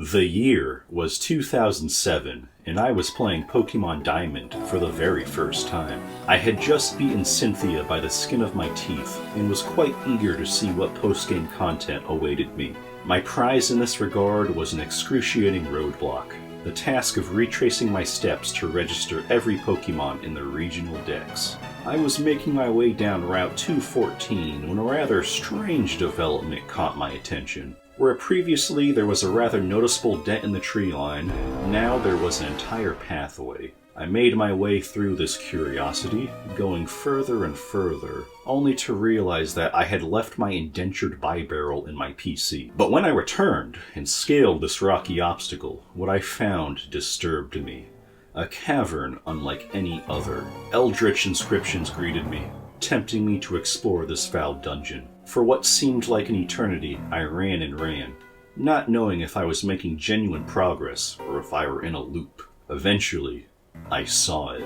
The year was 2007, and I was playing Pokemon Diamond for the very first time. I had just beaten Cynthia by the skin of my teeth, and was quite eager to see what post-game content awaited me. My prize in this regard was an excruciating roadblock, the task of retracing my steps to register every Pokemon in the regional dex. I was making my way down Route 214 when a rather strange development caught my attention. Where previously there was a rather noticeable dent in the tree line, now there was an entire pathway. I made my way through this curiosity, going further and further, only to realize that I had left my indentured bi-barrel in my PC. But when I returned and scaled this rocky obstacle, what I found disturbed me. A cavern unlike any other. Eldritch inscriptions greeted me, tempting me to explore this foul dungeon. For what seemed like an eternity, I ran and ran, not knowing if I was making genuine progress or if I were in a loop. Eventually, I saw it.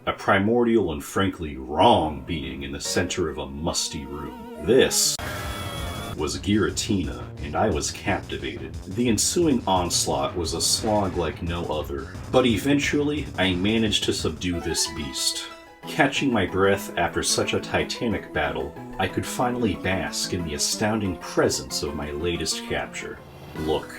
A primordial and frankly wrong being in the center of a musty room. This was Giratina, and I was captivated. The ensuing onslaught was a slog like no other, but eventually I managed to subdue this beast. Catching my breath after such a titanic battle, I could finally bask in the astounding presence of my latest capture. Look,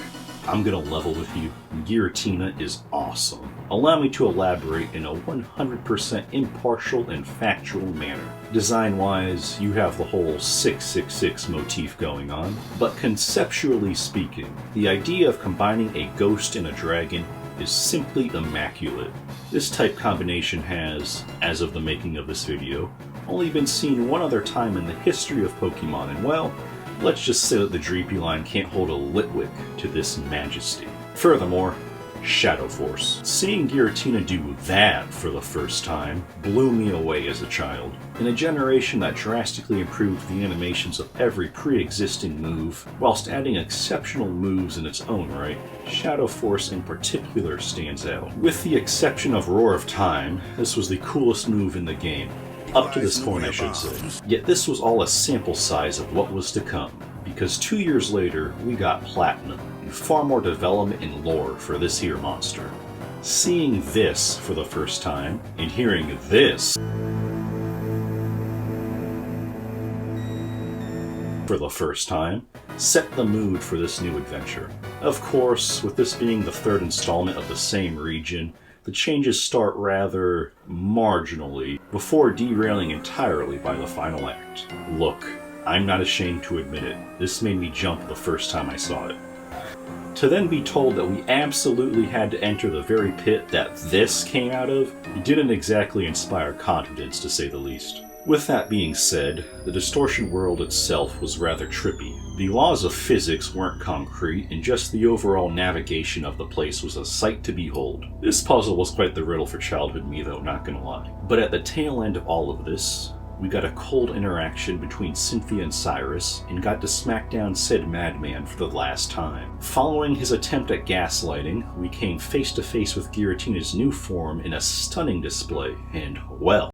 I'm gonna level with you. Giratina is awesome. Allow me to elaborate in a 100% impartial and factual manner. Design-wise, you have the whole 666 motif going on, but conceptually speaking, the idea of combining a ghost and a dragon is simply immaculate. This type combination has, as of the making of this video, only been seen one other time in the history of Pokemon, and well, let's just say that the Dreepy line can't hold a Litwick to this majesty. Furthermore, Shadow Force. Seeing Giratina do that for the first time blew me away as a child. In a generation that drastically improved the animations of every pre-existing move, whilst adding exceptional moves in its own right, Shadow Force in particular stands out. With the exception of Roar of Time, this was the coolest move in the game. Up to this point, I should say. Yet this was all a sample size of what was to come, because 2 years later, we got Platinum, and far more development and lore for this here monster. Seeing this for the first time, and hearing this for the first time, set the mood for this new adventure. Of course, with this being the third installment of the same region, the changes start rather marginally before derailing entirely by the final act. Look, I'm not ashamed to admit it, this made me jump the first time I saw it. To then be told that we absolutely had to enter the very pit that this came out of didn't exactly inspire confidence, to say the least. With that being said, the Distortion World itself was rather trippy. The laws of physics weren't concrete, and just the overall navigation of the place was a sight to behold. This puzzle was quite the riddle for childhood me though, not gonna lie. But at the tail end of all of this, we got a cold interaction between Cynthia and Cyrus, and got to smack down said madman for the last time. Following his attempt at gaslighting, we came face to face with Giratina's new form in a stunning display, and well,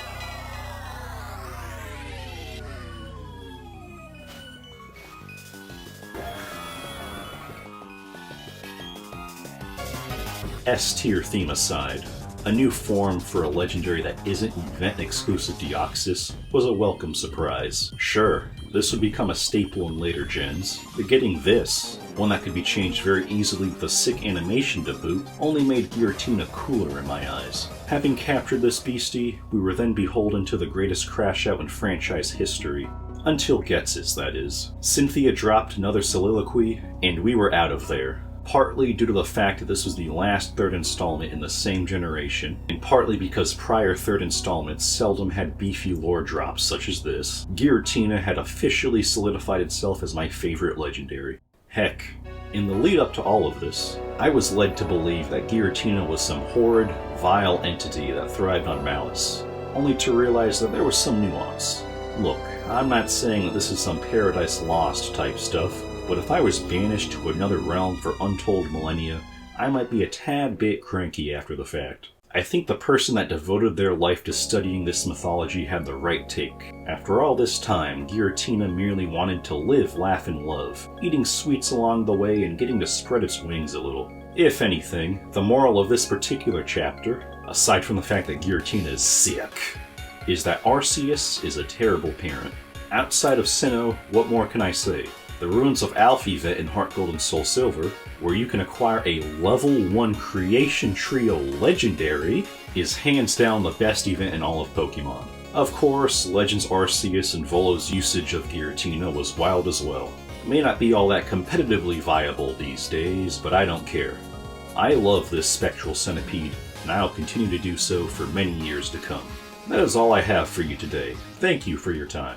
S-tier theme aside, a new form for a legendary that isn't event-exclusive Deoxys was a welcome surprise. Sure, this would become a staple in later gens, but getting this, one that could be changed very easily with a sick animation to boot, only made Giratina cooler in my eyes. Having captured this beastie, we were then beholden to the greatest crash out in franchise history. Until Ghetsis, that is. Cynthia dropped another soliloquy, and we were out of there. Partly due to the fact that this was the last third installment in the same generation, and partly because prior third installments seldom had beefy lore drops such as this, Giratina had officially solidified itself as my favorite legendary. Heck, in the lead up to all of this, I was led to believe that Giratina was some horrid, vile entity that thrived on malice, only to realize that there was some nuance. Look, I'm not saying that this is some Paradise Lost type stuff, but if I was banished to another realm for untold millennia, I might be a tad bit cranky after the fact. I think the person that devoted their life to studying this mythology had the right take. After all this time, Giratina merely wanted to live, laugh, and love, eating sweets along the way and getting to spread its wings a little. If anything, the moral of this particular chapter, aside from the fact that Giratina is sick, is that Arceus is a terrible parent. Outside of Sinnoh, what more can I say? The ruins of Alphabet in Heart Gold and Soul Silver, where you can acquire a level 1 Creation Trio Legendary, is hands down the best event in all of Pokemon. Of course, Legends Arceus and Volo's usage of Giratina was wild as well. It may not be all that competitively viable these days, but I don't care. I love this spectral centipede, and I'll continue to do so for many years to come. That is all I have for you today. Thank you for your time.